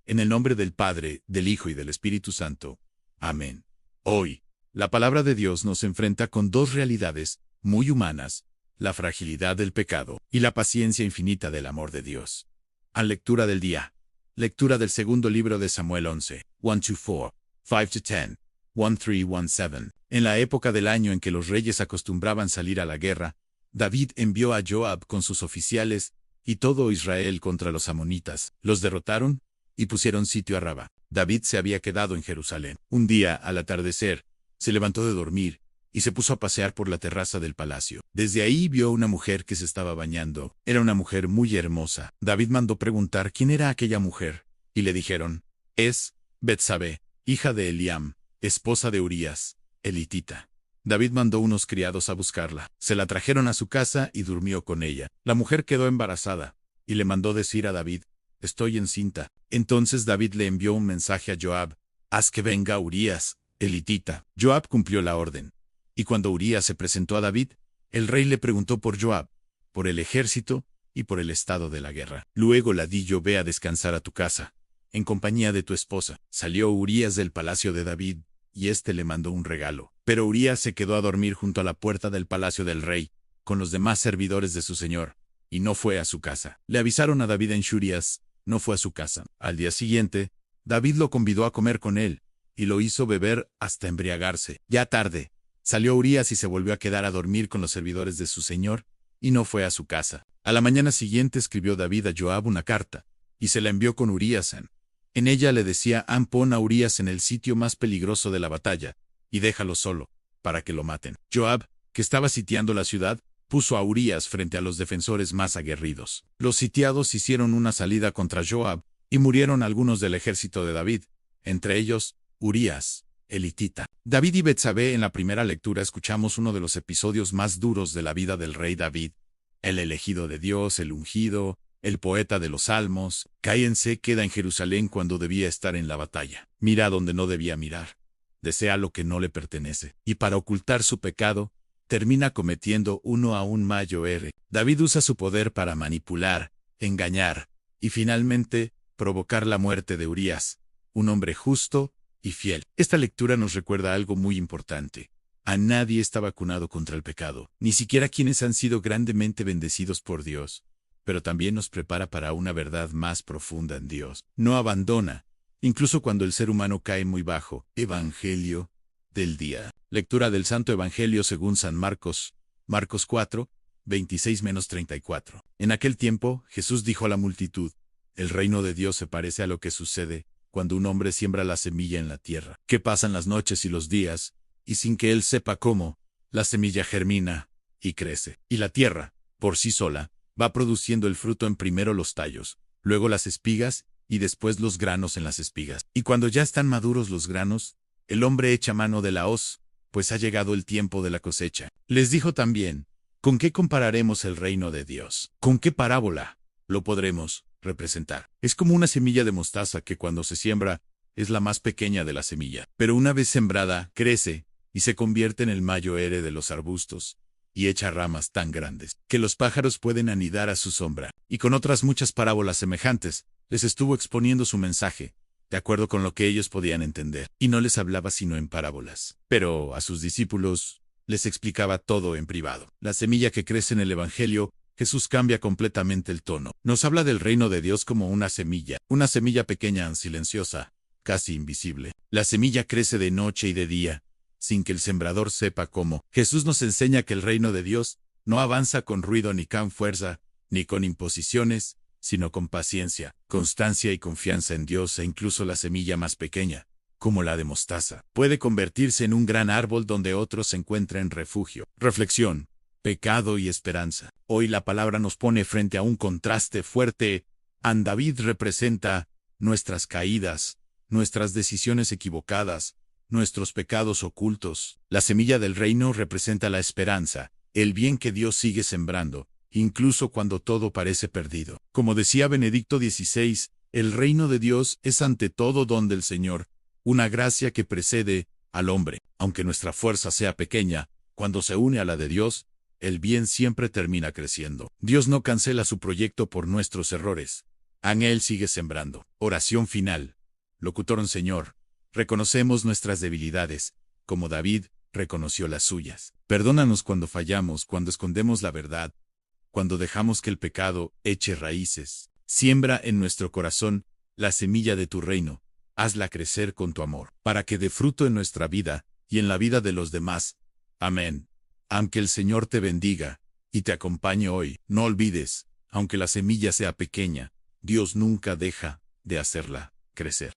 En el nombre del Padre, del Hijo y del Espíritu Santo. Amén. Hoy, la palabra de Dios nos enfrenta con dos realidades muy humanas: la fragilidad del pecado y la paciencia infinita del amor de Dios. A lectura del día. Lectura del segundo libro de Samuel 11, 1-4, 5-10, 13-17. En la época del año en que los reyes acostumbraban salir a la guerra, David envió a Joab con sus oficiales y todo Israel contra los amonitas. Los derrotaron y pusieron sitio a Rabá. David se había quedado en Jerusalén. Un día, al atardecer, se levantó de dormir y se puso a pasear por la terraza del palacio. Desde ahí vio una mujer que se estaba bañando. Era una mujer muy hermosa. David mandó preguntar quién era aquella mujer, y le dijeron: es Betsabé, hija de Eliam, esposa de Urías, elitita. David mandó unos criados a buscarla. Se la trajeron a su casa y durmió con ella. La mujer quedó embarazada y le mandó decir a David: estoy encinta. Entonces David le envió un mensaje a Joab: haz que venga Urías, elitita. Joab cumplió la orden. Y cuando Urías se presentó a David, el rey le preguntó por Joab, por el ejército y por el estado de la guerra. Luego la di yo: ve a descansar a tu casa, en compañía de tu esposa. Salió Urías del palacio de David, y éste le mandó un regalo. Pero Urías se quedó a dormir junto a la puerta del palacio del rey, con los demás servidores de su señor, y no fue a su casa. Le avisaron a David en Shurias, no fue a su casa. Al día siguiente, David lo convidó a comer con él, y lo hizo beber hasta embriagarse. Ya tarde, salió Urías y se volvió a quedar a dormir con los servidores de su señor, y no fue a su casa. A la mañana siguiente escribió David a Joab una carta, y se la envió con Urías en ella le decía: pon a Urías en el sitio más peligroso de la batalla, y déjalo solo, para que lo maten. Joab, que estaba sitiando la ciudad, puso a Urías frente a los defensores más aguerridos. Los sitiados hicieron una salida contra Joab, y murieron algunos del ejército de David, entre ellos, Urías, elitita. David y Betsabé. En la primera lectura escuchamos uno de los episodios más duros de la vida del rey David. El elegido de Dios, el ungido, el poeta de los salmos, cállense, queda en Jerusalén cuando debía estar en la batalla. Mira donde no debía mirar. Desea lo que no le pertenece. Y para ocultar su pecado, termina cometiendo uno aún mayor. David usa su poder para manipular, engañar y finalmente provocar la muerte de Urías, un hombre justo y fiel. Esta lectura nos recuerda algo muy importante. A nadie está vacunado contra el pecado, ni siquiera quienes han sido grandemente bendecidos por Dios. Pero también nos prepara para una verdad más profunda en Dios. No abandona, incluso cuando el ser humano cae muy bajo. Evangelio del día. Lectura del Santo Evangelio según San Marcos. Marcos 4, 26-34. En aquel tiempo, Jesús dijo a la multitud: el reino de Dios se parece a lo que sucede cuando un hombre siembra la semilla en la tierra, que pasan las noches y los días, y sin que él sepa cómo, la semilla germina y crece. Y la tierra, por sí sola, va produciendo el fruto, en primero los tallos, luego las espigas, y después los granos en las espigas. Y cuando ya están maduros los granos, el hombre echa mano de la hoz, pues ha llegado el tiempo de la cosecha. Les dijo también: ¿con qué compararemos el reino de Dios? ¿Con qué parábola lo podremos representar? Es como una semilla de mostaza que cuando se siembra es la más pequeña de la semilla, pero una vez sembrada, crece y se convierte en el mayor de los arbustos, y echa ramas tan grandes que los pájaros pueden anidar a su sombra. Y con otras muchas parábolas semejantes, les estuvo exponiendo su mensaje, de acuerdo con lo que ellos podían entender, y no les hablaba sino en parábolas. Pero a sus discípulos les explicaba todo en privado. La semilla que crece en el Evangelio, Jesús cambia completamente el tono. Nos habla del reino de Dios como una semilla pequeña, silenciosa, casi invisible. La semilla crece de noche y de día, sin que el sembrador sepa cómo. Jesús nos enseña que el reino de Dios no avanza con ruido ni con fuerza, ni con imposiciones, sino con paciencia, constancia y confianza en Dios. E incluso la semilla más pequeña, como la de mostaza, puede convertirse en un gran árbol donde otros encuentren refugio. Reflexión: pecado y esperanza. Hoy la palabra nos pone frente a un contraste fuerte. David representa nuestras caídas, nuestras decisiones equivocadas, nuestros pecados ocultos. La semilla del reino representa la esperanza, el bien que Dios sigue sembrando, incluso cuando todo parece perdido. Como decía Benedicto XVI, el reino de Dios es ante todo don del Señor, una gracia que precede al hombre. Aunque nuestra fuerza sea pequeña, cuando se une a la de Dios, el bien siempre termina creciendo. Dios no cancela su proyecto por nuestros errores. Ángel sigue sembrando. Oración final. Locutor: Señor, reconocemos nuestras debilidades, como David reconoció las suyas. Perdónanos cuando fallamos, cuando escondemos la verdad, cuando dejamos que el pecado eche raíces. Siembra en nuestro corazón la semilla de tu reino. Hazla crecer con tu amor, para que dé fruto en nuestra vida y en la vida de los demás. Amén. Aunque el Señor te bendiga y te acompañe hoy, no olvides, aunque la semilla sea pequeña, Dios nunca deja de hacerla crecer.